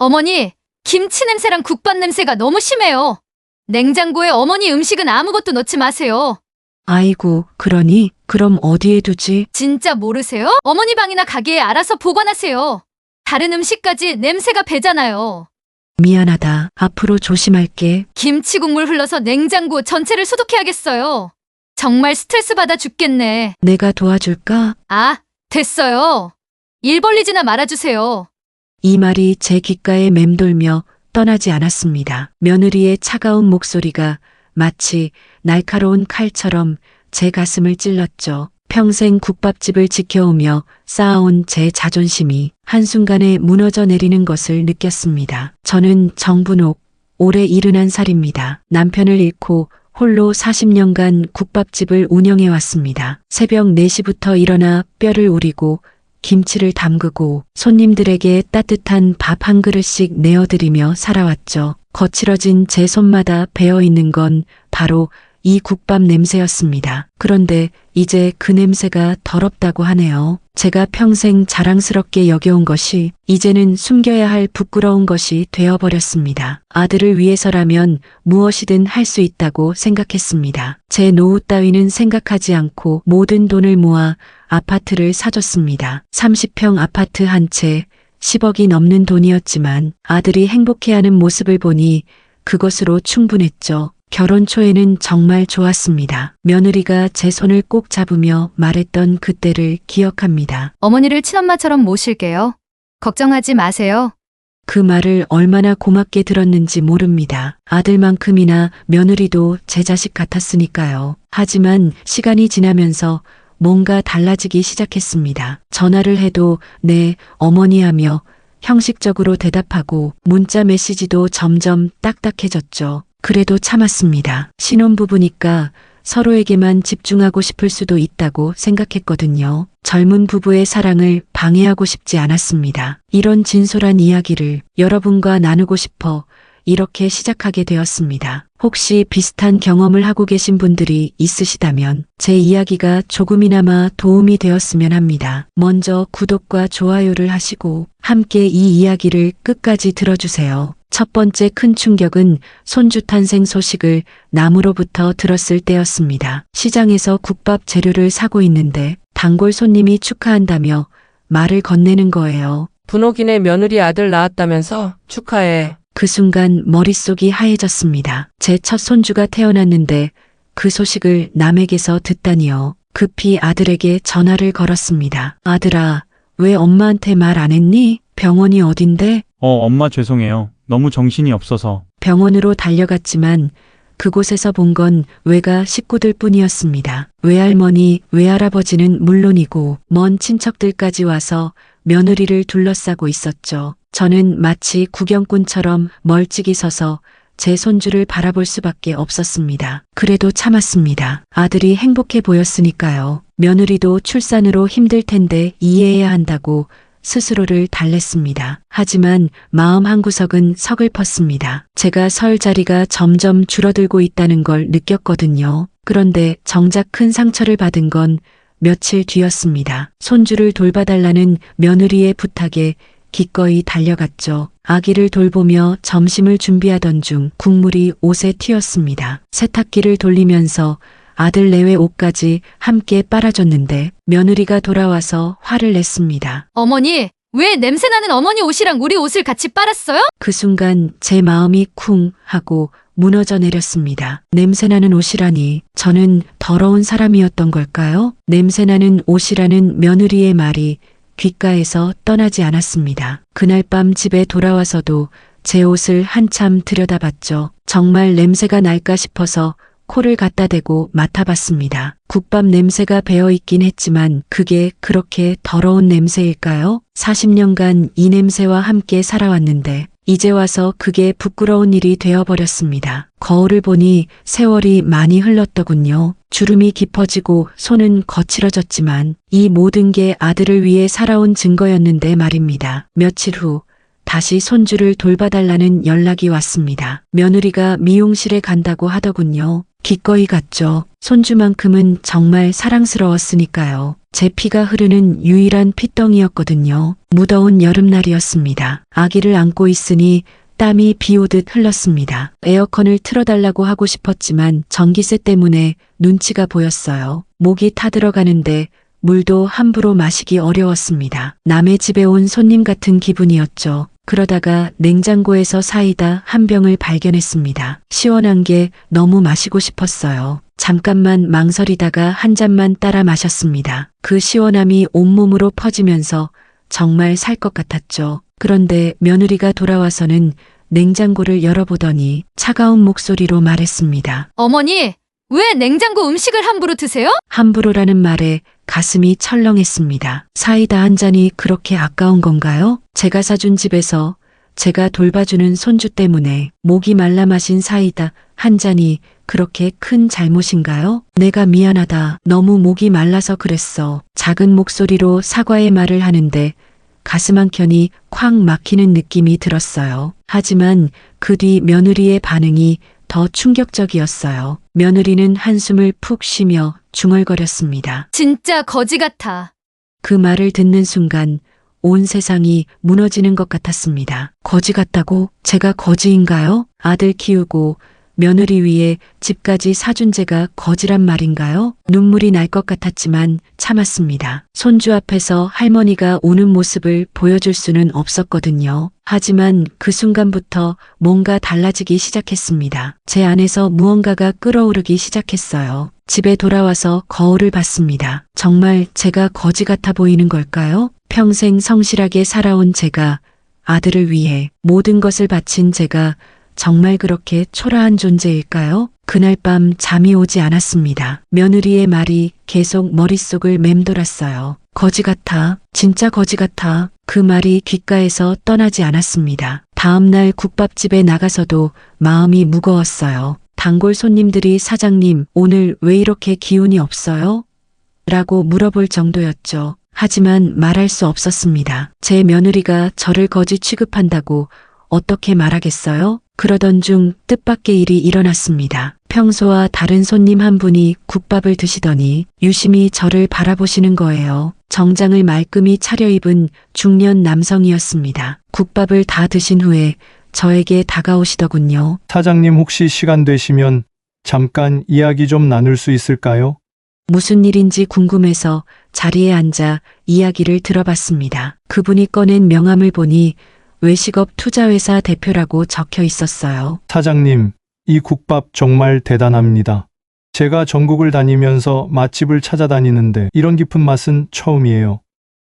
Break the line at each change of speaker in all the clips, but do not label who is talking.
어머니, 김치 냄새랑 국밥 냄새가 너무 심해요. 냉장고에 어머니 음식은 아무것도 넣지 마세요.
아이고, 그러니? 그럼 어디에 두지?
진짜 모르세요? 어머니 방이나 가게에 알아서 보관하세요. 다른 음식까지 냄새가 배잖아요.
미안하다. 앞으로 조심할게.
김치 국물 흘러서 냉장고 전체를 소독해야겠어요. 정말 스트레스 받아 죽겠네.
내가 도와줄까?
아, 됐어요. 일 벌리지나 말아주세요.
이 말이 제 귓가에 맴돌며 떠나지 않았습니다. 며느리의 차가운 목소리가 마치 날카로운 칼처럼 제 가슴을 찔렀죠. 평생 국밥집을 지켜오며 쌓아온 제 자존심이 한순간에 무너져 내리는 것을 느꼈습니다. 저는 정분옥, 올해 71살입니다. 남편을 잃고 홀로 40년간 국밥집을 운영해 왔습니다. 새벽 4시부터 일어나 뼈를 우리고 김치를 담그고 손님들에게 따뜻한 밥 한 그릇씩 내어드리며 살아왔죠. 거칠어진 제 손마다 배어있는 건 바로 이 국밥 냄새였습니다. 그런데 이제 그 냄새가 더럽다고 하네요. 제가 평생 자랑스럽게 여겨온 것이 이제는 숨겨야 할 부끄러운 것이 되어버렸습니다. 아들을 위해서라면 무엇이든 할 수 있다고 생각했습니다. 제 노후 따위는 생각하지 않고 모든 돈을 모아 아파트를 사줬습니다. 30평 아파트 한 채 10억이 넘는 돈이었지만 아들이 행복해하는 모습을 보니 그것으로 충분했죠. 결혼 초에는 정말 좋았습니다. 며느리가 제 손을 꼭 잡으며 말했던 그때를 기억합니다.
어머니를 친엄마처럼 모실게요. 걱정하지 마세요.
그 말을 얼마나 고맙게 들었는지 모릅니다. 아들만큼이나 며느리도 제 자식 같았으니까요. 하지만 시간이 지나면서 뭔가 달라지기 시작했습니다. 전화를 해도 네, 어머니 하며 형식적으로 대답하고 문자 메시지도 점점 딱딱해졌죠. 그래도 참았습니다. 신혼부부니까 서로에게만 집중하고 싶을 수도 있다고 생각했거든요. 젊은 부부의 사랑을 방해하고 싶지 않았습니다. 이런 진솔한 이야기를 여러분과 나누고 싶어 이렇게 시작하게 되었습니다. 혹시 비슷한 경험을 하고 계신 분들이 있으시다면 제 이야기가 조금이나마 도움이 되었으면 합니다. 먼저 구독과 좋아요를 하시고 함께 이 이야기를 끝까지 들어주세요. 첫 번째 큰 충격은 손주 탄생 소식을 남으로부터 들었을 때였습니다. 시장에서 국밥 재료를 사고 있는데 단골 손님이 축하한다며 말을 건네는 거예요.
분옥이네 며느리 아들 낳았다면서 축하해.
그 순간 머릿속이 하얘졌습니다. 제 첫 손주가 태어났는데 그 소식을 남에게서 듣다니요. 급히 아들에게 전화를 걸었습니다. 아들아, 왜 엄마한테 말 안 했니? 병원이 어딘데?
엄마 죄송해요. 너무 정신이 없어서.
병원으로 달려갔지만 그곳에서 본 건 외가 식구들 뿐이었습니다. 외할머니, 외할아버지는 물론이고 먼 친척들까지 와서 며느리를 둘러싸고 있었죠. 저는 마치 구경꾼처럼 멀찍이 서서 제 손주를 바라볼 수밖에 없었습니다. 그래도 참았습니다. 아들이 행복해 보였으니까요. 며느리도 출산으로 힘들 텐데 이해해야 한다고 스스로를 달랬습니다. 하지만 마음 한구석은 서글펐습니다. 제가 설 자리가 점점 줄어들고 있다는 걸 느꼈거든요. 그런데 정작 큰 상처를 받은 건 며칠 뒤였습니다. 손주를 돌봐달라는 며느리의 부탁에 기꺼이 달려갔죠. 아기를 돌보며 점심을 준비하던 중 국물이 옷에 튀었습니다. 세탁기를 돌리면서 아들 내외 옷까지 함께 빨아줬는데 며느리가 돌아와서 화를 냈습니다.
어머니, 왜 냄새나는 어머니 옷이랑 우리 옷을 같이 빨았어요?
그 순간 제 마음이 쿵 하고 무너져 내렸습니다. 냄새나는 옷이라니 저는 더러운 사람이었던 걸까요? 냄새나는 옷이라는 며느리의 말이 귓가에서 떠나지 않았습니다. 그날 밤 집에 돌아와서도 제 옷을 한참 들여다봤죠. 정말 냄새가 날까 싶어서 코를 갖다 대고 맡아봤습니다. 국밥 냄새가 배어있긴 했지만 그게 그렇게 더러운 냄새일까요? 40년간 이 냄새와 함께 살아왔는데 이제 와서 그게 부끄러운 일이 되어버렸습니다. 거울을 보니 세월이 많이 흘렀더군요. 주름이 깊어지고 손은 거칠어졌지만 이 모든 게 아들을 위해 살아온 증거였는데 말입니다. 며칠 후 다시 손주를 돌봐달라는 연락이 왔습니다. 며느리가 미용실에 간다고 하더군요. 기꺼이 갔죠. 손주만큼은 정말 사랑스러웠으니까요. 제 피가 흐르는 유일한 핏덩이였거든요. 무더운 여름날이었습니다. 아기를 안고 있으니 땀이 비 오듯 흘렀습니다. 에어컨을 틀어달라고 하고 싶었지만 전기세 때문에 눈치가 보였어요. 목이 타들어가는데 물도 함부로 마시기 어려웠습니다. 남의 집에 온 손님 같은 기분이었죠. 그러다가 냉장고에서 사이다 한 병을 발견했습니다. 시원한 게 너무 마시고 싶었어요. 잠깐만 망설이다가 한 잔만 따라 마셨습니다. 그 시원함이 온몸으로 퍼지면서 정말 살 것 같았죠. 그런데 며느리가 돌아와서는 냉장고를 열어보더니 차가운 목소리로 말했습니다.
어머니, 왜 냉장고 음식을 함부로 드세요?
함부로라는 말에 가슴이 철렁했습니다. 사이다 한 잔이 그렇게 아까운 건가요? 제가 사준 집에서 제가 돌봐주는 손주 때문에 목이 말라 마신 사이다 한 잔이 그렇게 큰 잘못인가요? 내가 미안하다. 너무 목이 말라서 그랬어. 작은 목소리로 사과의 말을 하는데 가슴 한켠이 콱 막히는 느낌이 들었어요. 하지만 그 뒤 며느리의 반응이 더 충격적이었어요. 며느리는 한숨을 푹 쉬며 중얼거렸습니다.
진짜 거지 같아.
그 말을 듣는 순간 온 세상이 무너지는 것 같았습니다. 거지 같다고? 제가 거지인가요? 아들 키우고 며느리 위에 집까지 사준 제가 거지란 말인가요? 눈물이 날 것 같았지만 참았습니다. 손주 앞에서 할머니가 우는 모습을 보여줄 수는 없었거든요. 하지만 그 순간부터 뭔가 달라지기 시작했습니다. 제 안에서 무언가가 끓어오르기 시작했어요. 집에 돌아와서 거울을 봤습니다. 정말 제가 거지 같아 보이는 걸까요? 평생 성실하게 살아온 제가, 아들을 위해 모든 것을 바친 제가 정말 그렇게 초라한 존재일까요? 그날 밤 잠이 오지 않았습니다. 며느리의 말이 계속 머릿속을 맴돌았어요. 거지 같아. 진짜 거지 같아. 그 말이 귓가에서 떠나지 않았습니다. 다음날 국밥집에 나가서도 마음이 무거웠어요. 단골 손님들이 사장님, 오늘 왜 이렇게 기운이 없어요? 라고 물어볼 정도였죠. 하지만 말할 수 없었습니다. 제 며느리가 저를 거지 취급한다고 어떻게 말하겠어요? 그러던 중 뜻밖의 일이 일어났습니다. 평소와 다른 손님 한 분이 국밥을 드시더니 유심히 저를 바라보시는 거예요. 정장을 말끔히 차려입은 중년 남성이었습니다. 국밥을 다 드신 후에 저에게 다가오시더군요.
사장님 혹시 시간 되시면 잠깐 이야기 좀 나눌 수 있을까요?
무슨 일인지 궁금해서 자리에 앉아 이야기를 들어봤습니다. 그분이 꺼낸 명함을 보니 외식업 투자회사 대표라고 적혀 있었어요.
사장님, 이 국밥 정말 대단합니다. 제가 전국을 다니면서 맛집을 찾아다니는데 이런 깊은 맛은 처음이에요.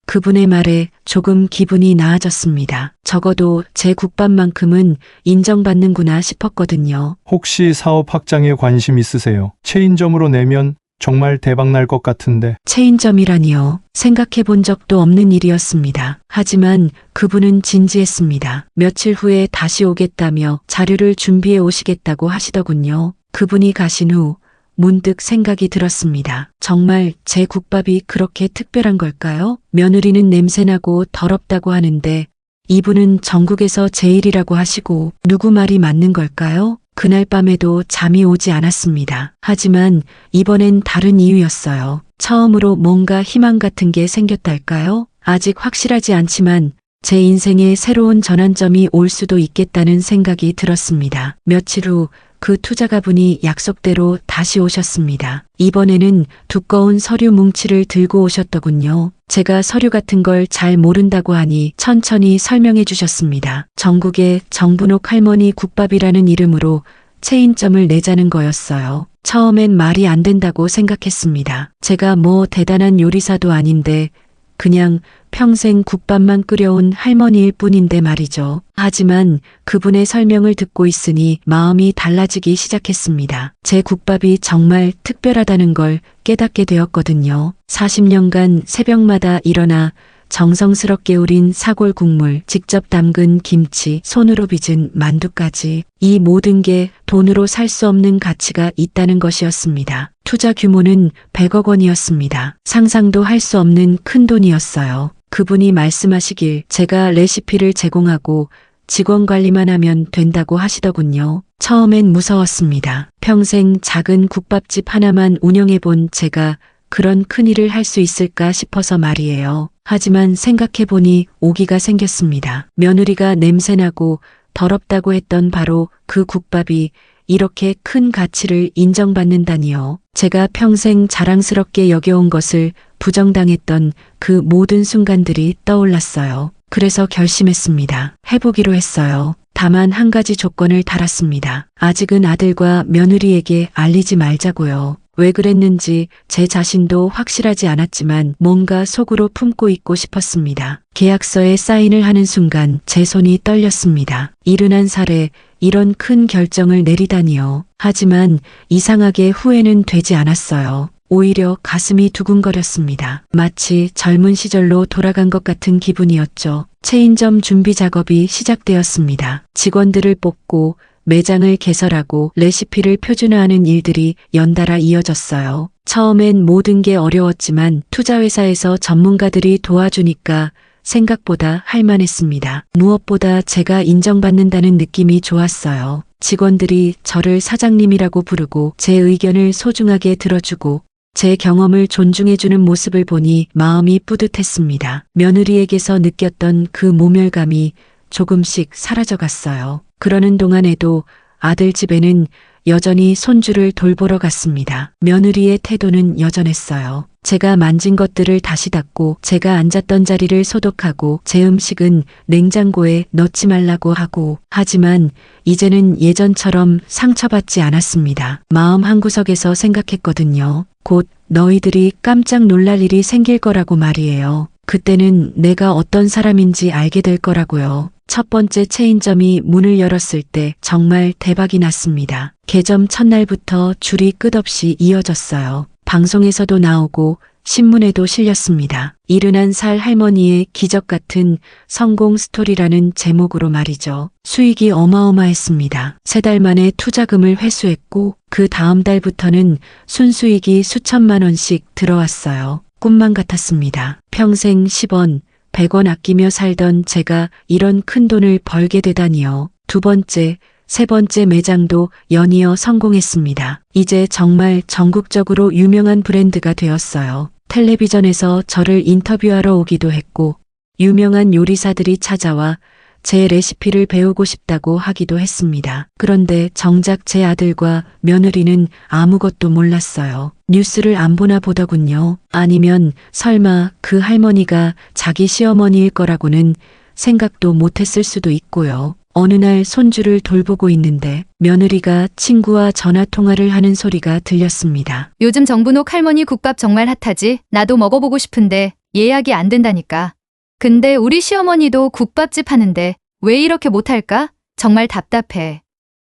그분의 말에 조금 기분이 나아졌습니다. 적어도 제 국밥만큼은 인정받는구나 싶었거든요.
혹시 사업 확장에 관심 있으세요? 체인점으로 내면 정말 대박 날 것 같은데.
체인점이라니요. 생각해 본 적도 없는 일이었습니다. 하지만 그분은 진지했습니다. 며칠 후에 다시 오겠다며 자료를 준비해 오시겠다고 하시더군요. 그분이 가신 후 문득 생각이 들었습니다. 정말 제 국밥이 그렇게 특별한 걸까요? 며느리는 냄새나고 더럽다고 하는데 이분은 전국에서 제일이라고 하시고 누구 말이 맞는 걸까요? 그날 밤에도 잠이 오지 않았습니다. 하지만 이번엔 다른 이유였어요. 처음으로 뭔가 희망 같은 게 생겼달까요? 아직 확실하지 않지만 제 인생에 새로운 전환점이 올 수도 있겠다는 생각이 들었습니다. 며칠 후 그 투자가분이 약속대로 다시 오셨습니다. 이번에는 두꺼운 서류 뭉치를 들고 오셨더군요. 제가 서류 같은 걸 잘 모른다고 하니 천천히 설명해 주셨습니다. 전국에 정분옥 할머니 국밥이라는 이름으로 체인점을 내자는 거였어요. 처음엔 말이 안 된다고 생각했습니다. 제가 뭐 대단한 요리사도 아닌데 그냥 평생 국밥만 끓여온 할머니일 뿐인데 말이죠. 하지만 그분의 설명을 듣고 있으니 마음이 달라지기 시작했습니다. 제 국밥이 정말 특별하다는 걸 깨닫게 되었거든요. 40년간 새벽마다 일어나 정성스럽게 우린 사골 국물, 직접 담근 김치, 손으로 빚은 만두까지 이 모든 게 돈으로 살 수 없는 가치가 있다는 것이었습니다. 투자 규모는 100억 원이었습니다. 상상도 할 수 없는 큰 돈이었어요. 그분이 말씀하시길 제가 레시피를 제공하고 직원 관리만 하면 된다고 하시더군요. 처음엔 무서웠습니다. 평생 작은 국밥집 하나만 운영해 본 제가 그런 큰일을 할 수 있을까 싶어서 말이에요. 하지만 생각해보니 오기가 생겼습니다. 며느리가 냄새나고 더럽다고 했던 바로 그 국밥이 이렇게 큰 가치를 인정받는다니요. 제가 평생 자랑스럽게 여겨온 것을 부정당했던 그 모든 순간들이 떠올랐어요. 그래서 결심했습니다. 해보기로 했어요. 다만 한 가지 조건을 달았습니다. 아직은 아들과 며느리에게 알리지 말자고요. 왜 그랬는지 제 자신도 확실하지 않았지만 뭔가 속으로 품고 있고 싶었습니다. 계약서에 사인을 하는 순간 제 손이 떨렸습니다. 71살에 이런 큰 결정을 내리다니요. 하지만 이상하게 후회는 되지 않았어요. 오히려 가슴이 두근거렸습니다. 마치 젊은 시절로 돌아간 것 같은 기분이었죠. 체인점 준비 작업이 시작되었습니다. 직원들을 뽑고 매장을 개설하고 레시피를 표준화하는 일들이 연달아 이어졌어요. 처음엔 모든 게 어려웠지만 투자회사에서 전문가들이 도와주니까 생각보다 할만했습니다. 무엇보다 제가 인정받는다는 느낌이 좋았어요. 직원들이 저를 사장님이라고 부르고 제 의견을 소중하게 들어주고 제 경험을 존중해주는 모습을 보니 마음이 뿌듯했습니다. 며느리에게서 느꼈던 그 모멸감이 조금씩 사라져갔어요. 그러는 동안에도 아들 집에는 여전히 손주를 돌보러 갔습니다. 며느리의 태도는 여전했어요. 제가 만진 것들을 다시 닦고 제가 앉았던 자리를 소독하고 제 음식은 냉장고에 넣지 말라고 하고 하지만 이제는 예전처럼 상처받지 않았습니다. 마음 한구석에서 생각했거든요. 곧 너희들이 깜짝 놀랄 일이 생길 거라고 말이에요. 그때는 내가 어떤 사람인지 알게 될 거라고요. 첫 번째 체인점이 문을 열었을 때 정말 대박이 났습니다. 개점 첫날부터 줄이 끝없이 이어졌어요. 방송에서도 나오고 신문에도 실렸습니다. 71살 할머니의 기적 같은 성공 스토리라는 제목으로 말이죠. 수익이 어마어마했습니다. 3달 만에 투자금을 회수했고 그 다음 달부터는 순수익이 수천만 원씩 들어왔어요. 꿈만 같았습니다. 평생 10원, 100원 아끼며 살던 제가 이런 큰 돈을 벌게 되다니요. 두 번째, 세 번째 매장도 연이어 성공했습니다. 이제 정말 전국적으로 유명한 브랜드가 되었어요. 텔레비전에서 저를 인터뷰하러 오기도 했고 유명한 요리사들이 찾아와 제 레시피를 배우고 싶다고 하기도 했습니다. 그런데 정작 제 아들과 며느리는 아무것도 몰랐어요. 뉴스를 안 보나 보더군요. 아니면 설마 그 할머니가 자기 시어머니일 거라고는 생각도 못했을 수도 있고요. 어느 날 손주를 돌보고 있는데 며느리가 친구와 전화통화를 하는 소리가 들렸습니다.
요즘 정분옥 할머니 국밥 정말 핫하지? 나도 먹어보고 싶은데 예약이 안 된다니까. 근데 우리 시어머니도 국밥집 하는데 왜 이렇게 못할까? 정말 답답해.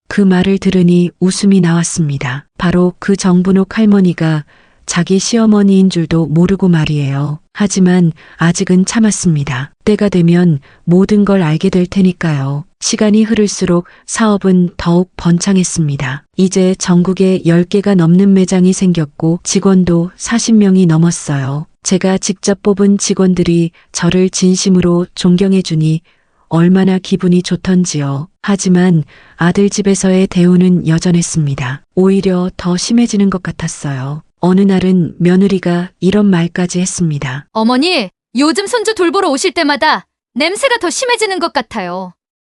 그 말을 들으니 웃음이 나왔습니다. 바로 그 정분옥 할머니가 자기 시어머니인 줄도 모르고 말이에요. 하지만 아직은 참았습니다. 때가 되면 모든 걸 알게 될 테니까요. 시간이 흐를수록 사업은 더욱 번창했습니다. 이제 전국에 10개가 넘는 매장이 생겼고 직원도 40명이 넘었어요. 제가 직접 뽑은 직원들이 저를 진심으로 존경해주니 얼마나 기분이 좋던지요. 하지만 아들 집에서의 대우는 여전했습니다. 오히려 더 심해지는 것 같았어요. 어느 날은 며느리가 이런 말까지 했습니다.
어머니, 요즘 손주 돌보러 오실 때마다 냄새가 더 심해지는 것 같아요.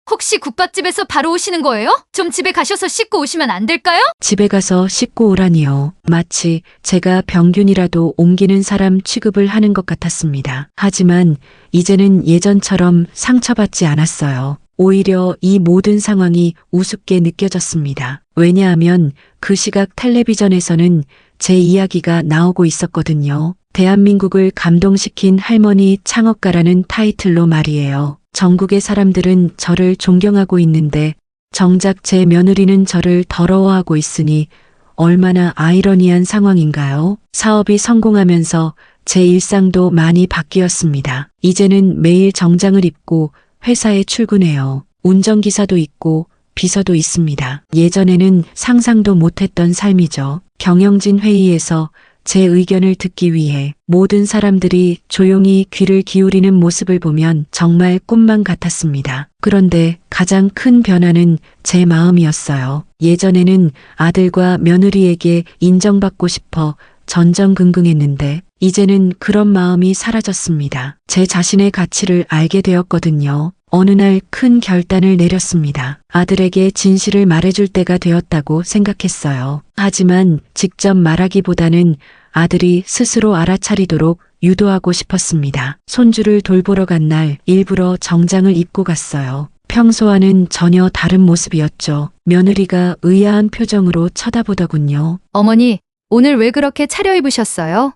혹시 국밥집에서 바로 오시는 거예요? 좀 집에 가셔서 씻고 오시면 안 될까요?
집에 가서 씻고 오라니요. 마치 제가 병균이라도 옮기는 사람 취급을 하는 것 같았습니다. 하지만 이제는 예전처럼 상처받지 않았어요. 오히려 이 모든 상황이 우습게 느껴졌습니다. 왜냐하면 그 시각 텔레비전에서는 제 이야기가 나오고 있었거든요. 대한민국을 감동시킨 할머니 창업가라는 타이틀로 말이에요. 전국의 사람들은 저를 존경하고 있는데 정작 제 며느리는 저를 더러워하고 있으니 얼마나 아이러니한 상황인가요? 사업이 성공하면서 제 일상도 많이 바뀌었습니다. 이제는 매일 정장을 입고 회사에 출근해요. 운전기사도 있고 비서도 있습니다. 예전에는 상상도 못했던 삶이죠. 경영진 회의에서 제 의견을 듣기 위해 모든 사람들이 조용히 귀를 기울이는 모습을 보면 정말 꿈만 같았습니다. 그런데 가장 큰 변화는 제 마음이었어요. 예전에는 아들과 며느리에게 인정받고 싶어 전전긍긍했는데 이제는 그런 마음이 사라졌습니다. 제 자신의 가치를 알게 되었거든요. 어느 날 큰 결단을 내렸습니다. 아들에게 진실을 말해줄 때가 되었다고 생각했어요. 하지만 직접 말하기보다는 아들이 스스로 알아차리도록 유도하고 싶었습니다. 손주를 돌보러 간 날 일부러 정장을 입고 갔어요. 평소와는 전혀 다른 모습이었죠. 며느리가 의아한 표정으로 쳐다보더군요.
어머니, 오늘 왜 그렇게 차려입으셨어요?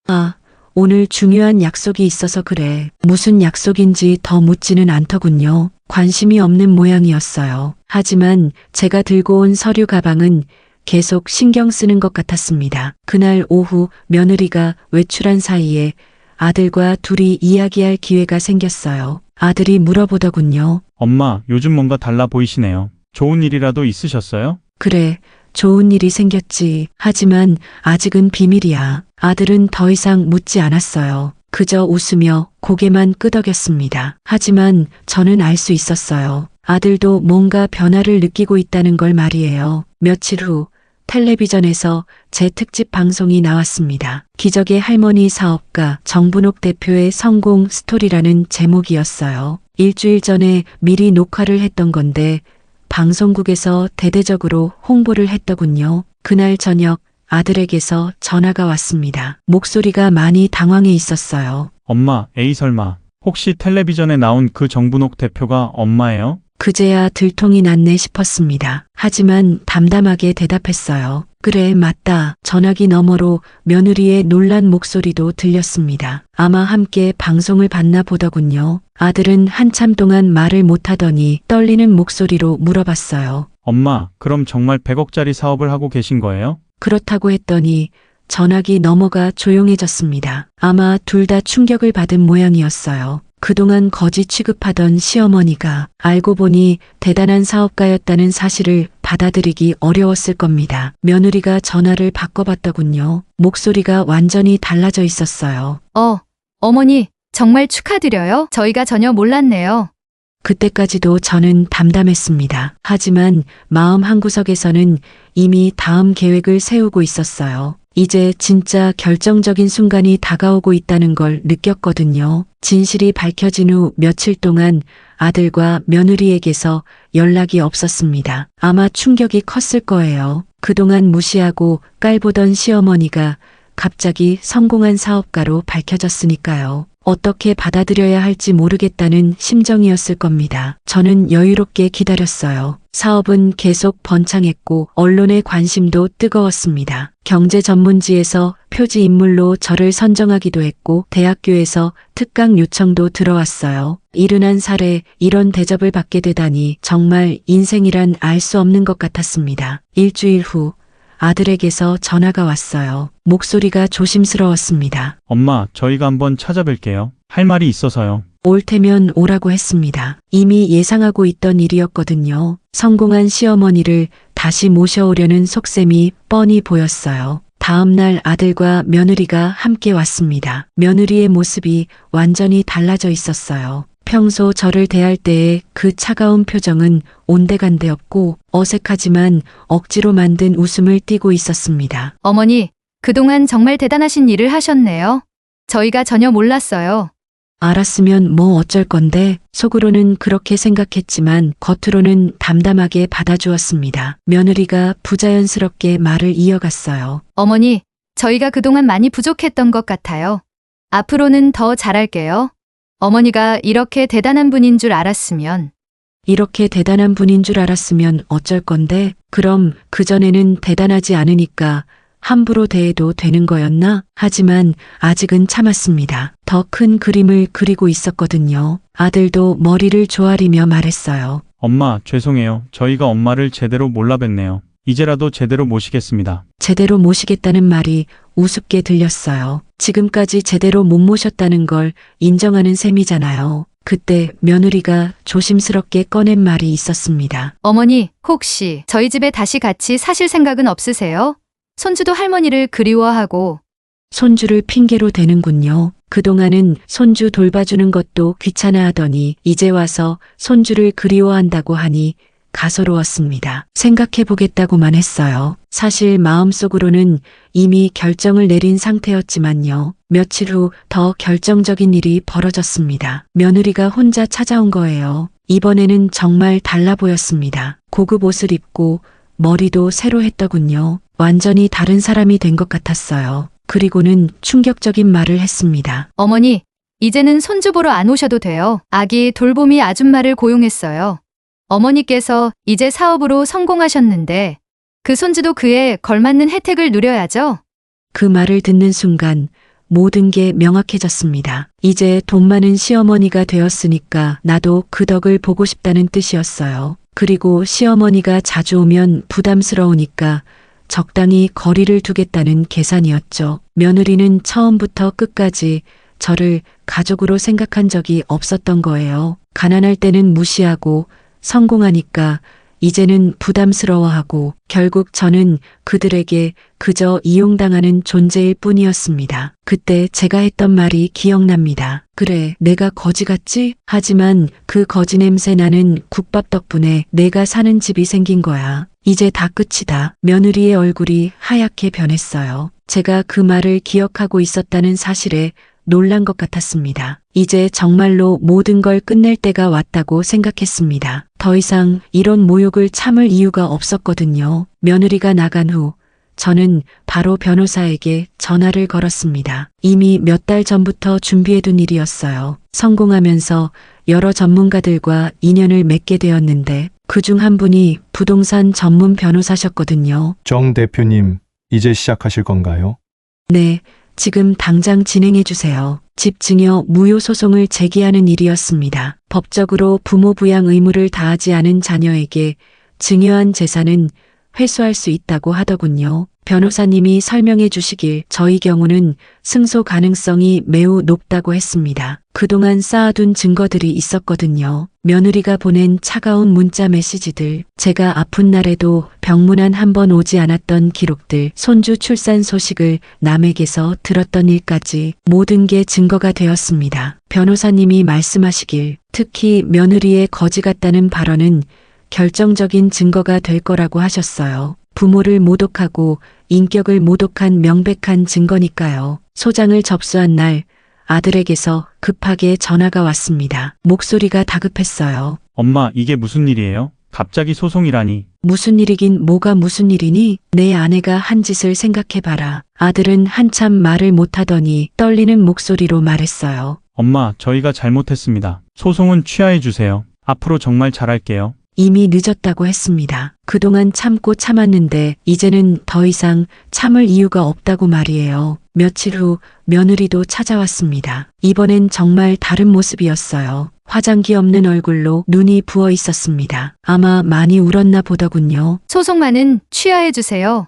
아, 오늘 중요한 약속이 있어서 그래. 무슨 약속인지 더 묻지는 않더군요. 관심이 없는 모양이었어요. 하지만 제가 들고 온 서류 가방은 계속 신경 쓰는 것 같았습니다. 그날 오후 며느리가 외출한 사이에 아들과 둘이 이야기할 기회가 생겼어요. 아들이 물어보더군요.
엄마, 요즘 뭔가 달라 보이시네요. 좋은 일이라도 있으셨어요?
그래, 좋은 일이 생겼지. 하지만 아직은 비밀이야. 아들은 더 이상 묻지 않았어요. 그저 웃으며 고개만 끄덕였습니다. 하지만 저는 알 수 있었어요. 아들도 뭔가 변화를 느끼고 있다는 걸 말이에요. 며칠 후 텔레비전에서 제 특집 방송이 나왔습니다. 기적의 할머니 사업가 정분옥 대표의 성공 스토리라는 제목이었어요. 일주일 전에 미리 녹화를 했던 건데 방송국에서 대대적으로 홍보를 했더군요. 그날 저녁 아들에게서 전화가 왔습니다. 목소리가 많이 당황해 있었어요.
엄마, 에이 설마. 혹시 텔레비전에 나온 그 정분옥 대표가 엄마예요?
그제야 들통이 났네 싶었습니다. 하지만 담담하게 대답했어요. 그래, 맞다. 전화기 너머로 며느리의 놀란 목소리도 들렸습니다. 아마 함께 방송을 봤나 보더군요. 아들은 한참 동안 말을 못하더니 떨리는 목소리로 물어봤어요.
엄마, 그럼 정말 100억짜리 사업을 하고 계신 거예요?
그렇다고 했더니 전화기 너머가 조용해졌습니다. 아마 둘 다 충격을 받은 모양이었어요. 그동안 거지 취급하던 시어머니가 알고 보니 대단한 사업가였다는 사실을 받아들이기 어려웠을 겁니다. 며느리가 전화를 바꿔봤더군요. 목소리가 완전히 달라져 있었어요.
어머니, 정말 축하드려요. 저희가 전혀 몰랐네요.
그때까지도 저는 담담했습니다. 하지만 마음 한구석에서는 이미 다음 계획을 세우고 있었어요. 이제 진짜 결정적인 순간이 다가오고 있다는 걸 느꼈거든요. 진실이 밝혀진 후 며칠 동안 아들과 며느리에게서 연락이 없었습니다. 아마 충격이 컸을 거예요. 그동안 무시하고 깔보던 시어머니가 갑자기 성공한 사업가로 밝혀졌으니까요. 어떻게 받아들여야 할지 모르겠다는 심정이었을 겁니다. 저는 여유롭게 기다렸어요. 사업은 계속 번창했고 언론의 관심도 뜨거웠습니다. 경제 전문지에서 표지 인물로 저를 선정하기도 했고 대학교에서 특강 요청도 들어왔어요. 71살에 이런 대접을 받게 되다니 정말 인생이란 알 수 없는 것 같았습니다. 일주일 후 아들에게서 전화가 왔어요. 목소리가 조심스러웠습니다.
엄마, 저희가 한번 찾아뵐게요. 할 말이 있어서요.
올 테면 오라고 했습니다. 이미 예상하고 있던 일이었거든요. 성공한 시어머니를 다시 모셔오려는 속셈이 뻔히 보였어요. 다음 날 아들과 며느리가 함께 왔습니다. 며느리의 모습이 완전히 달라져 있었어요. 평소 저를 대할 때의 그 차가운 표정은 온데간데 없고 어색하지만 억지로 만든 웃음을 띠고 있었습니다.
어머니, 그동안 정말 대단하신 일을 하셨네요. 저희가 전혀 몰랐어요.
알았으면 뭐 어쩔 건데 속으로는 그렇게 생각했지만 겉으로는 담담하게 받아주었습니다. 며느리가 부자연스럽게 말을 이어갔어요.
어머니, 저희가 그동안 많이 부족했던 것 같아요. 앞으로는 더 잘할게요. 어머니가 이렇게 대단한 분인 줄 알았으면.
이렇게 대단한 분인 줄 알았으면 어쩔 건데 그럼 그전에는 대단하지 않으니까 함부로 대해도 되는 거였나? 하지만 아직은 참았습니다. 더 큰 그림을 그리고 있었거든요. 아들도 머리를 조아리며 말했어요.
엄마, 죄송해요. 저희가 엄마를 제대로 몰라뵀네요. 이제라도 제대로 모시겠습니다.
제대로 모시겠다는 말이 우습게 들렸어요. 지금까지 제대로 못 모셨다는 걸 인정하는 셈이잖아요. 그때 며느리가 조심스럽게 꺼낸 말이 있었습니다.
어머니, 혹시 저희 집에 다시 같이 사실 생각은 없으세요? 손주도 할머니를 그리워하고.
손주를 핑계로 대는군요. 그동안은 손주 돌봐주는 것도 귀찮아 하더니 이제 와서 손주를 그리워한다고 하니 가소로웠습니다. 생각해보겠다고만 했어요. 사실 마음속으로는 이미 결정을 내린 상태였지만요. 며칠 후 더 결정적인 일이 벌어졌습니다. 며느리가 혼자 찾아온 거예요. 이번에는 정말 달라 보였습니다. 고급 옷을 입고 머리도 새로 했더군요. 완전히 다른 사람이 된 것 같았어요. 그리고는 충격적인 말을 했습니다.
어머니, 이제는 손주 보러 안 오셔도 돼요. 아기 돌보미 아줌마를 고용했어요. 어머니께서 이제 사업으로 성공하셨는데 그 손주도 그에 걸맞는 혜택을 누려야죠.
그 말을 듣는 순간 모든 게 명확해졌습니다. 이제 돈 많은 시어머니가 되었으니까 나도 그 덕을 보고 싶다는 뜻이었어요. 그리고 시어머니가 자주 오면 부담스러우니까 적당히 거리를 두겠다는 계산이었죠. 며느리는 처음부터 끝까지 저를 가족으로 생각한 적이 없었던 거예요. 가난할 때는 무시하고 성공하니까 이제는 부담스러워하고 결국 저는 그들에게 그저 이용당하는 존재일 뿐이었습니다. 그때 제가 했던 말이 기억납니다. 그래, 내가 거지 같지? 하지만 그 거지 냄새 나는 국밥 덕분에 내가 사는 집이 생긴 거야. 이제 다 끝이다. 며느리의 얼굴이 하얗게 변했어요. 제가 그 말을 기억하고 있었다는 사실에 놀란 것 같았습니다. 이제 정말로 모든 걸 끝낼 때가 왔다고 생각했습니다. 더 이상 이런 모욕을 참을 이유가 없었거든요. 며느리가 나간 후 저는 바로 변호사에게 전화를 걸었습니다. 이미 몇 달 전부터 준비해둔 일이었어요. 성공하면서 여러 전문가들과 인연을 맺게 되었는데 그중 한 분이 부동산 전문 변호사셨거든요.
정 대표님, 이제 시작하실 건가요?
네, 지금 당장 진행해 주세요. 집 증여 무효 소송을 제기하는 일이었습니다. 법적으로 부모 부양 의무를 다하지 않은 자녀에게 증여한 재산은 회수할 수 있다고 하더군요. 변호사님이 설명해 주시길 저희 경우는 승소 가능성이 매우 높다고 했습니다. 그동안 쌓아둔 증거들이 있었거든요. 며느리가 보낸 차가운 문자 메시지들, 제가 아픈 날에도 병문안 한 번 오지 않았던 기록들, 손주 출산 소식을 남에게서 들었던 일까지 모든 게 증거가 되었습니다. 변호사님이 말씀하시길 특히 며느리의 거지 같다는 발언은 결정적인 증거가 될 거라고 하셨어요. 부모를 모독하고 인격을 모독한 명백한 증거니까요. 소장을 접수한 날 아들에게서 급하게 전화가 왔습니다. 목소리가 다급했어요.
엄마, 이게 무슨 일이에요? 갑자기 소송이라니.
무슨 일이긴 뭐가 무슨 일이니? 내 아내가 한 짓을 생각해봐라. 아들은 한참 말을 못하더니 떨리는 목소리로 말했어요.
엄마, 저희가 잘못했습니다. 소송은 취하해 주세요. 앞으로 정말 잘할게요.
이미 늦었다고 했습니다. 그동안 참고 참았는데 이제는 더 이상 참을 이유가 없다고 말이에요. 며칠 후 며느리도 찾아왔습니다. 이번엔 정말 다른 모습이었어요. 화장기 없는 얼굴로 눈이 부어 있었습니다. 아마 많이 울었나 보더군요.
소송만은 취하해 주세요.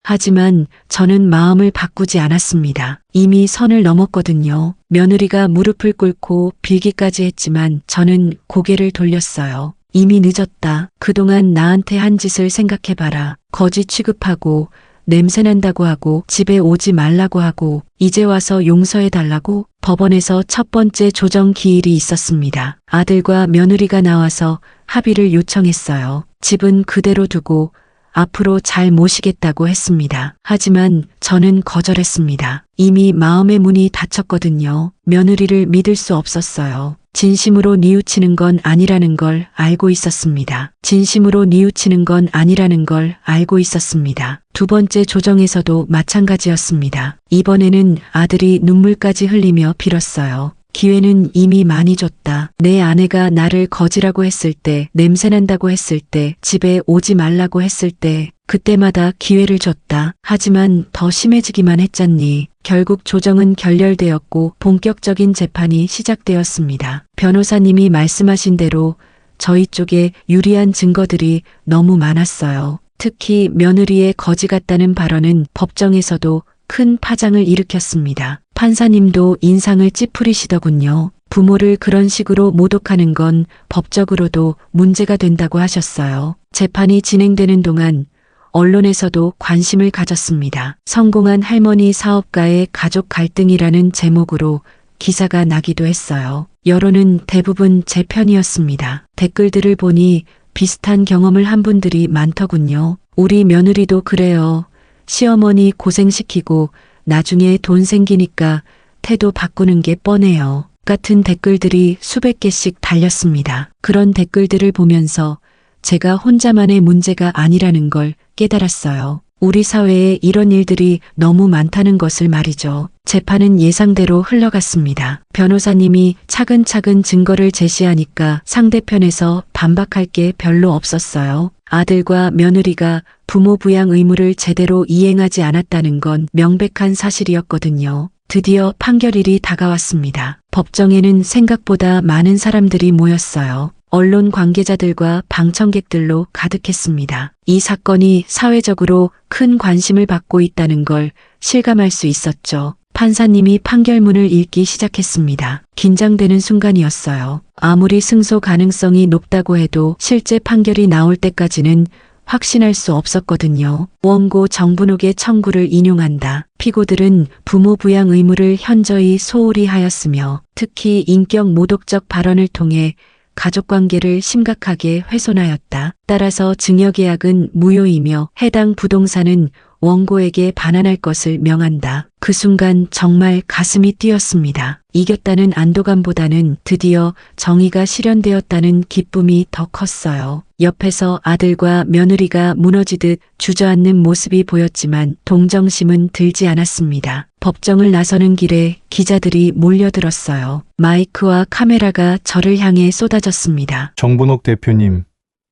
하지만 저는 마음을 바꾸지 않았습니다. 이미 선을 넘었거든요. 며느리가 무릎을 꿇고 빌기까지 했지만 저는 고개를 돌렸어요. 이미 늦었다. 그동안 나한테 한 짓을 생각해봐라. 거지 취급하고 냄새난다고 하고 집에 오지 말라고 하고 이제 와서 용서해달라고. 법원에서 첫 번째 조정 기일이 있었습니다. 아들과 며느리가 나와서 합의를 요청했어요. 집은 그대로 두고 앞으로 잘 모시겠다고 했습니다. 하지만 저는 거절했습니다. 이미 마음의 문이 닫혔거든요. 며느리를 믿을 수 없었어요. 진심으로 뉘우치는 건 아니라는 걸 알고 있었습니다. 진심으로 뉘우치는 건 아니라는 걸 알고 있었습니다. 두 번째 조정에서도 마찬가지였습니다. 이번에는 아들이 눈물까지 흘리며 빌었어요. 기회는 이미 많이 줬다. 내 아내가 나를 거지라고 했을 때, 냄새난다고 했을 때, 집에 오지 말라고 했을 때, 그때마다 기회를 줬다. 하지만 더 심해지기만 했잖니. 결국 조정은 결렬되었고 본격적인 재판이 시작되었습니다. 변호사님이 말씀하신 대로 저희 쪽에 유리한 증거들이 너무 많았어요. 특히 며느리의 거지 같다는 발언은 법정에서도 큰 파장을 일으켰습니다. 판사님도 인상을 찌푸리시더군요. 부모를 그런 식으로 모독하는 건 법적으로도 문제가 된다고 하셨어요. 재판이 진행되는 동안 언론에서도 관심을 가졌습니다. 성공한 할머니 사업가의 가족 갈등이라는 제목으로 기사가 나기도 했어요. 여론은 대부분 제 편이었습니다. 댓글들을 보니 비슷한 경험을 한 분들이 많더군요. 우리 며느리도 그래요. 시어머니 고생시키고 나중에 돈 생기니까 태도 바꾸는 게 뻔해요. 같은 댓글들이 수백 개씩 달렸습니다. 그런 댓글들을 보면서 제가 혼자만의 문제가 아니라는 걸 깨달았어요. 우리 사회에 이런 일들이 너무 많다는 것을 말이죠. 재판은 예상대로 흘러갔습니다. 변호사님이 차근차근 증거를 제시하니까 상대편에서 반박할 게 별로 없었어요. 아들과 며느리가 부모 부양 의무를 제대로 이행하지 않았다는 건 명백한 사실이었거든요. 드디어 판결일이 다가왔습니다. 법정에는 생각보다 많은 사람들이 모였어요. 언론 관계자들과 방청객들로 가득했습니다. 이 사건이 사회적으로 큰 관심을 받고 있다는 걸 실감할 수 있었죠. 판사님이 판결문을 읽기 시작했습니다. 긴장되는 순간이었어요. 아무리 승소 가능성이 높다고 해도 실제 판결이 나올 때까지는 확신할 수 없었거든요. 원고 정분옥의 청구를 인용한다. 피고들은 부모 부양 의무를 현저히 소홀히 하였으며 특히 인격 모독적 발언을 통해 가족관계를 심각하게 훼손하였다. 따라서 증여계약은 무효이며 해당 부동산은 원고에게 반환할 것을 명한다. 그 순간 정말 가슴이 뛰었습니다. 이겼다는 안도감보다는 드디어 정의가 실현되었다는 기쁨이 더 컸어요. 옆에서 아들과 며느리가 무너지듯 주저앉는 모습이 보였지만 동정심은 들지 않았습니다. 법정을 나서는 길에 기자들이 몰려들었어요. 마이크와 카메라가 저를 향해 쏟아졌습니다.
정분옥 대표님,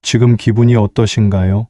지금 기분이 어떠신가요?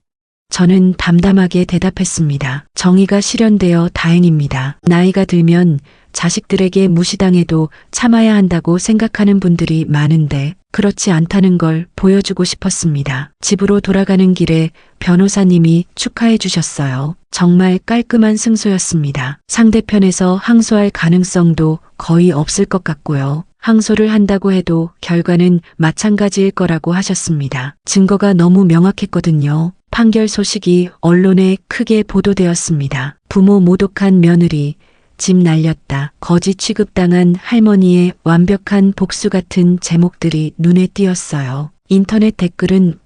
저는 담담하게 대답했습니다. 정의가 실현되어 다행입니다. 나이가 들면 자식들에게 무시당해도 참아야 한다고 생각하는 분들이 많은데 그렇지 않다는 걸 보여주고 싶었습니다. 집으로 돌아가는 길에 변호사님이 축하해 주셨어요. 정말 깔끔한 승소였습니다. 상대편에서 항소할 가능성도 거의 없을 것 같고요. 항소를 한다고 해도 결과는 마찬가지일 거라고 하셨습니다. 증거가 너무 명확했거든요. 판결 소식이 언론에 크게 보도되었습니다. 부모 모독한 며느리, 집 날렸다, 거지 취급당한 할머니의 완벽한 복수 같은 제목들이 눈에 띄었어요. 인터넷 댓글은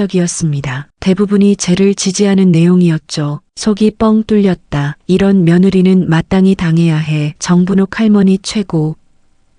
폭발적이었습니다. 대부분이 쟤를 지지하는 내용이었죠. 속이 뻥 뚫렸다. 이런 며느리는 마땅히 당해야 해. 정분옥 할머니 최고.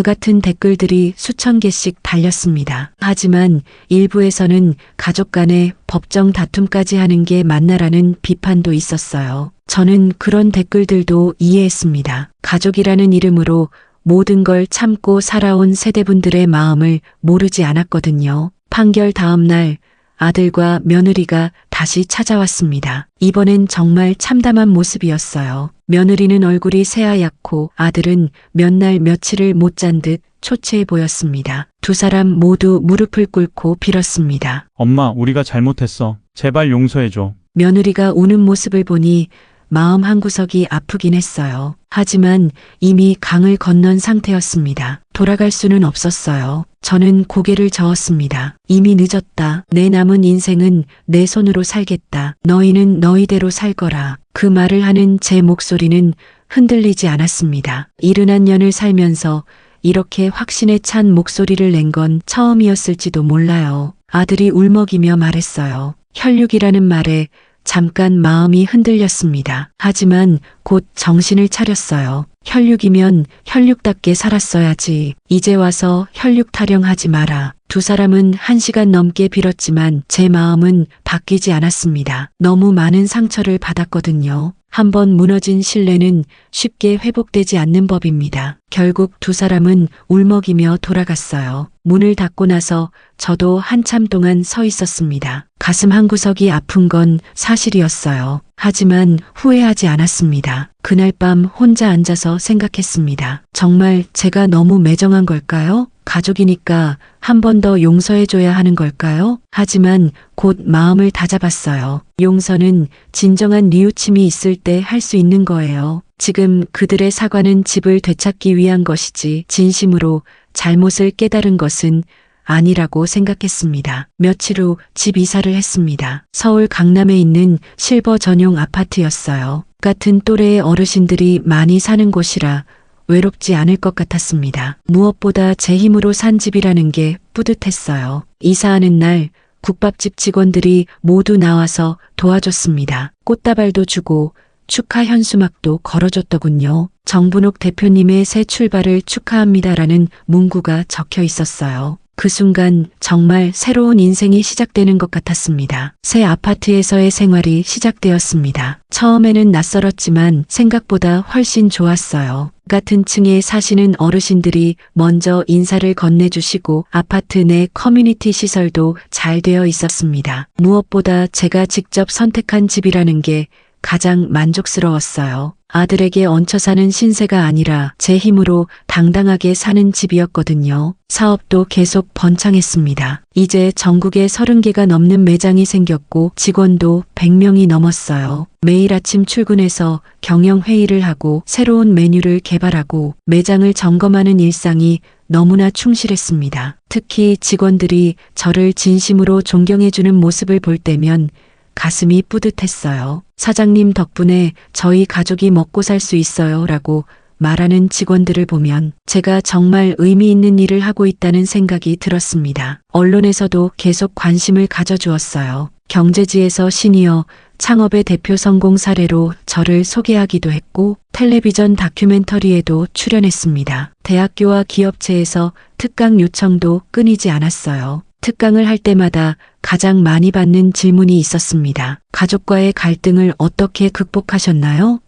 같은 댓글들이 수천 개씩 달렸습니다. 하지만 일부에서는 가족 간의 법정 다툼까지 하는 게 맞나라는 비판도 있었어요. 저는 그런 댓글들도 이해했습니다. 가족이라는 이름으로 모든 걸 참고 살아온 세대분들의 마음을 모르지 않았거든요. 판결 다음 날 아들과 며느리가 다시 찾아왔습니다. 이번엔 정말 참담한 모습이었어요. 며느리는 얼굴이 새하얗고 아들은 몇 날 며칠을 못 잔 듯 초췌해 보였습니다. 두 사람 모두 무릎을 꿇고 빌었습니다.
엄마, 우리가 잘못했어. 제발 용서해줘.
며느리가 우는 모습을 보니 마음 한구석이 아프긴 했어요. 하지만 이미 강을 건넌 상태였습니다. 돌아갈 수는 없었어요. 저는 고개를 저었습니다. 이미 늦었다. 내 남은 인생은 내 손으로 살겠다. 너희는 너희대로 살 거라. 그 말을 하는 제 목소리는 흔들리지 않았습니다. 70년을 살면서 이렇게 확신에 찬 목소리를 낸 건 처음이었을지도 몰라요. 아들이 울먹이며 말했어요. 혈육이라는 말에 잠깐 마음이 흔들렸습니다. 하지만 곧 정신을 차렸어요. 혈육이면 혈육답게 살았어야지. 이제 와서 혈육 타령하지 마라. 두 사람은 1시간 넘게 빌었지만 제 마음은 바뀌지 않았습니다. 너무 많은 상처를 받았거든요. 한번 무너진 신뢰는 쉽게 회복되지 않는 법입니다. 결국 두 사람은 울먹이며 돌아갔어요. 문을 닫고 나서 저도 한참 동안 서 있었습니다. 가슴 한구석이 아픈 건 사실이었어요. 하지만 후회하지 않았습니다. 그날 밤 혼자 앉아서 생각했습니다. 정말 제가 너무 매정한 걸까요? 가족이니까 한 번 더 용서해줘야 하는 걸까요? 하지만 곧 마음을 다잡았어요. 용서는 진정한 뉘우침이 있을 때 할 수 있는 거예요. 지금 그들의 사과는 집을 되찾기 위한 것이지 진심으로 잘못을 깨달은 것은 아니라고 생각했습니다. 며칠 후 집 이사를 했습니다. 서울 강남에 있는 실버 전용 아파트였어요. 같은 또래의 어르신들이 많이 사는 곳이라 외롭지 않을 것 같았습니다. 무엇보다 제 힘으로 산 집이라는 게 뿌듯했어요. 이사하는 날 국밥집 직원들이 모두 나와서 도와줬습니다. 꽃다발도 주고 축하 현수막도 걸어줬더군요. 정분옥 대표님의 새 출발을 축하합니다라는 문구가 적혀 있었어요. 그 순간 정말 새로운 인생이 시작되는 것 같았습니다. 새 아파트에서의 생활이 시작되었습니다. 처음에는 낯설었지만 생각보다 훨씬 좋았어요. 같은 층에 사시는 어르신들이 먼저 인사를 건네주시고 아파트 내 커뮤니티 시설도 잘 되어 있었습니다. 무엇보다 제가 직접 선택한 집이라는 게 가장 만족스러웠어요. 아들에게 얹혀 사는 신세가 아니라 제 힘으로 당당하게 사는 집이었거든요. 사업도 계속 번창했습니다. 이제 전국에 30개가 넘는 매장이 생겼고 직원도 100명이 넘었어요. 매일 아침 출근해서 경영회의를 하고 새로운 메뉴를 개발하고 매장을 점검하는 일상이 너무나 충실했습니다. 특히 직원들이 저를 진심으로 존경해주는 모습을 볼 때면 가슴이 뿌듯했어요. 사장님 덕분에 저희 가족이 먹고 살 수 있어요 라고 말하는 직원들을 보면 제가 정말 의미 있는 일을 하고 있다는 생각이 들었습니다. 언론에서도 계속 관심을 가져주었어요. 경제지에서 시니어 창업의 대표 성공 사례로 저를 소개하기도 했고 텔레비전 다큐멘터리에도 출연했습니다. 대학교와 기업체에서 특강 요청도 끊이지 않았어요. 특강을 할 때마다 가장 많이 받는 질문이 있었습니다. 가족과의 갈등을 어떻게 극복하셨나요?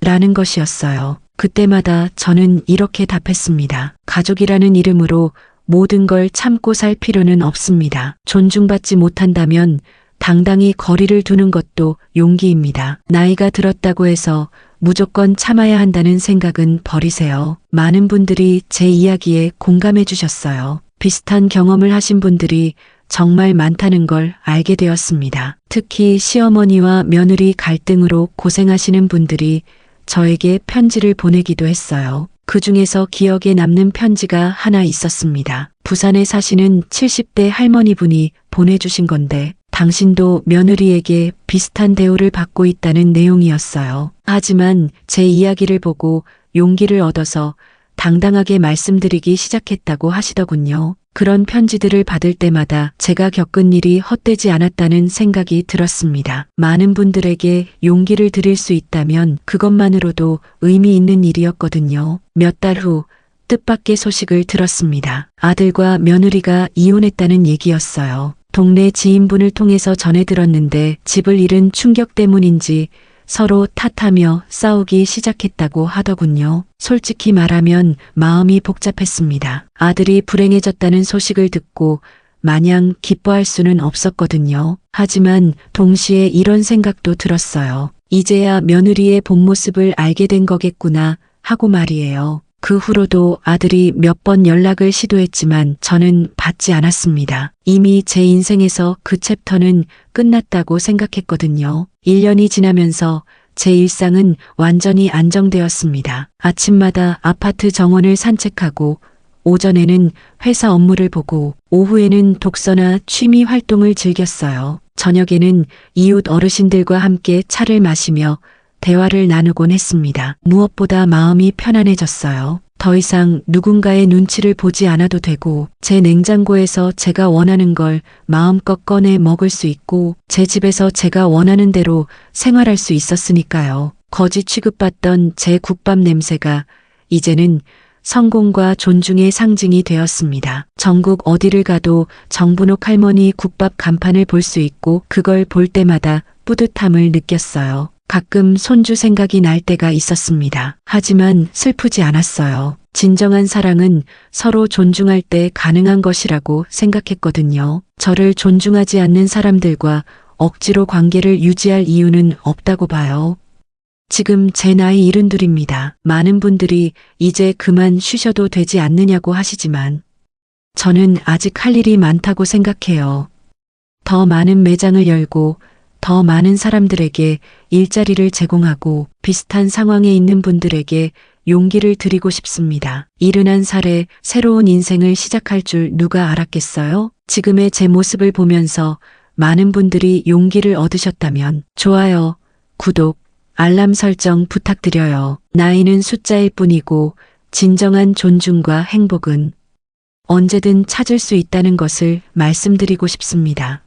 라는 것이었어요. 그때마다 저는 이렇게 답했습니다. 가족이라는 이름으로 모든 걸 참고 살 필요는 없습니다. 존중받지 못한다면 당당히 거리를 두는 것도 용기입니다. 나이가 들었다고 해서 무조건 참아야 한다는 생각은 버리세요. 많은 분들이 제 이야기에 공감해 주셨어요. 비슷한 경험을 하신 분들이 정말 많다는 걸 알게 되었습니다. 특히 시어머니와 며느리 갈등으로 고생하시는 분들이 저에게 편지를 보내기도 했어요. 그 중에서 기억에 남는 편지가 하나 있었습니다. 부산에 사시는 70대 할머니분이 보내주신 건데 당신도 며느리에게 비슷한 대우를 받고 있다는 내용이었어요. 하지만 제 이야기를 보고 용기를 얻어서 당당하게 말씀드리기 시작했다고 하시더군요. 그런 편지들을 받을 때마다 제가 겪은 일이 헛되지 않았다는 생각이 들었습니다. 많은 분들에게 용기를 드릴 수 있다면 그것만으로도 의미 있는 일이었거든요. 몇 달 후 뜻밖의 소식을 들었습니다. 아들과 며느리가 이혼했다는 얘기였어요. 동네 지인분을 통해서 전해 들었는데 집을 잃은 충격 때문인지 서로 탓하며 싸우기 시작했다고 하더군요. 솔직히 말하면 마음이 복잡했습니다. 아들이 불행해졌다는 소식을 듣고 마냥 기뻐할 수는 없었거든요. 하지만 동시에 이런 생각도 들었어요. 이제야 며느리의 본 모습을 알게 된 거겠구나 하고 말이에요. 그 후로도 아들이 몇 번 연락을 시도했지만 저는 받지 않았습니다. 이미 제 인생에서 그 챕터는 끝났다고 생각했거든요. 1년이 지나면서 제 일상은 완전히 안정되었습니다. 아침마다 아파트 정원을 산책하고 오전에는 회사 업무를 보고 오후에는 독서나 취미 활동을 즐겼어요. 저녁에는 이웃 어르신들과 함께 차를 마시며 대화를 나누곤 했습니다. 무엇보다 마음이 편안해졌어요. 더 이상 누군가의 눈치를 보지 않아도 되고 제 냉장고에서 제가 원하는 걸 마음껏 꺼내 먹을 수 있고 제 집에서 제가 원하는 대로 생활할 수 있었으니까요. 거지 취급받던 제 국밥 냄새가 이제는 성공과 존중의 상징이 되었습니다. 전국 어디를 가도 정분옥 할머니 국밥 간판을 볼 수 있고 그걸 볼 때마다 뿌듯함을 느꼈어요. 가끔 손주 생각이 날 때가 있었습니다. 하지만 슬프지 않았어요. 진정한 사랑은 서로 존중할 때 가능한 것이라고 생각했거든요. 저를 존중하지 않는 사람들과 억지로 관계를 유지할 이유는 없다고 봐요. 지금 제 나이 72입니다. 많은 분들이 이제 그만 쉬셔도 되지 않느냐고 하시지만 저는 아직 할 일이 많다고 생각해요. 더 많은 매장을 열고 더 많은 사람들에게 일자리를 제공하고 비슷한 상황에 있는 분들에게 용기를 드리고 싶습니다. 71살에 새로운 인생을 시작할 줄 누가 알았겠어요? 지금의 제 모습을 보면서 많은 분들이 용기를 얻으셨다면 좋아요, 구독, 알람 설정 부탁드려요. 나이는 숫자일 뿐이고 진정한 존중과 행복은 언제든 찾을 수 있다는 것을 말씀드리고 싶습니다.